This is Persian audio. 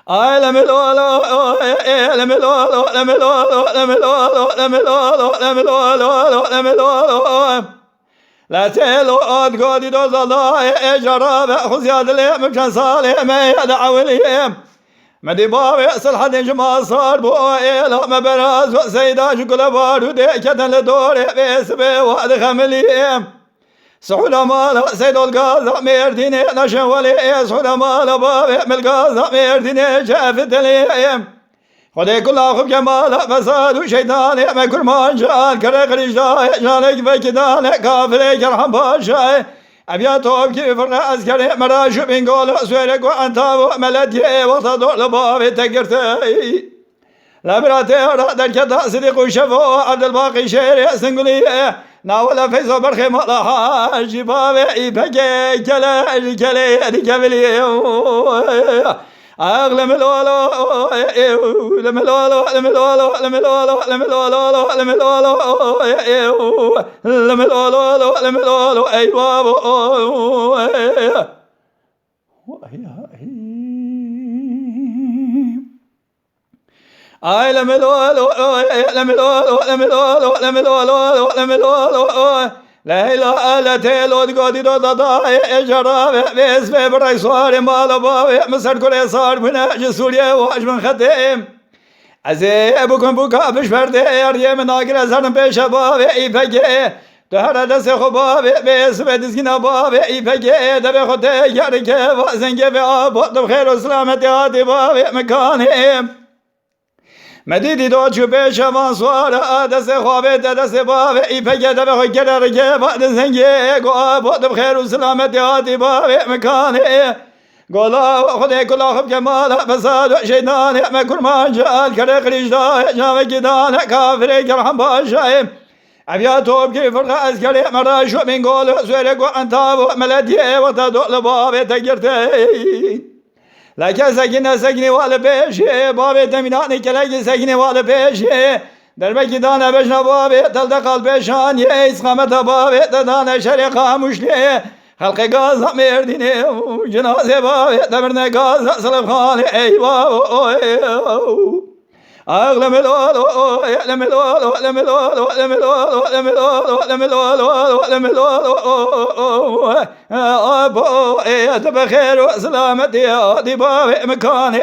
آي لملولو لملولو لملولو لملولو لملولو لملولو لملولو لا تلو قد قد دوز الله جراب خزياد لي مكان صالح ما يدعو لي مدي باب يأسل حد جما صار بوئي ما براز وسيدا شكل بارو دي كتن لدور بيسبي واد خملي سحول مال سيد الغاز ميرديني نشن ولي سحول مال باب ملغاز ميرديني شافت لي خدي كل خوب جمال فساد وشيطان ما كل ما جان كره خريجا جانك بكدان كافر كرهم باشا ابياتو كيف الراس كره مراش بنقول سويرك وانت ملدي وتدور لباب تقرتي لا براتي رادر كدا صديق وشفو عبد الباقي شير سنقولي ناولا فيزو برخي مطلحا جبابي بكي كلا كلي كبلي أغلى ملولو لملولو لملولو لملولو لملولو لملولو لملولو لملولو أيوة أي لملولو لملولو لملولو لملولو لملولو لا إله إلا تيلو تقودي دو ضاي جراب بيس في بري صار مال بابي مسر كل صار من جسوريا واش من ختم ازي ابوكم بوكا بش فرد يا من اقرا زرن بيش بابي يفجي تهر دس خبابي بيس بدسكنا بابي يفجي دبي خد يركي وزنجي بابو خير وسلامة يا بابي مكانهم مدیدی دو چوبه شمان سوار دست خوابه دست بابه ای پگه دبه خوی کرر که بعد زنگه گوه بودم خیر و سلامت یادی بابه مکانه گولا خودی کلا خوب کمال بساد و شیطان مکر مانجال کره قریشدا جامه گدان کافره کرم باشه ابیا توب کی فرق از کره مراشو من گول سوره گو انتاب ملدیه و تا دول بابه تگرته لکه سگینه سگینی والا پیشه بابی تمینانی که لگی سگینی والا پیشه در بکی دانه بشنا بابی تل دقل پیشان یه اسقامت بابی تدانه شری خاموشنی خلق گاز مردینه جنازه بابی تبرنه گاز سلب خانه ای بابو أغلى ملولو يعلم ملولو يعلم ملولو يعلم ملولو يعلم ملولو يعلم ملولو يعلم ملولو أبو إيه تبخير وسلامتي هادي بابي مكاني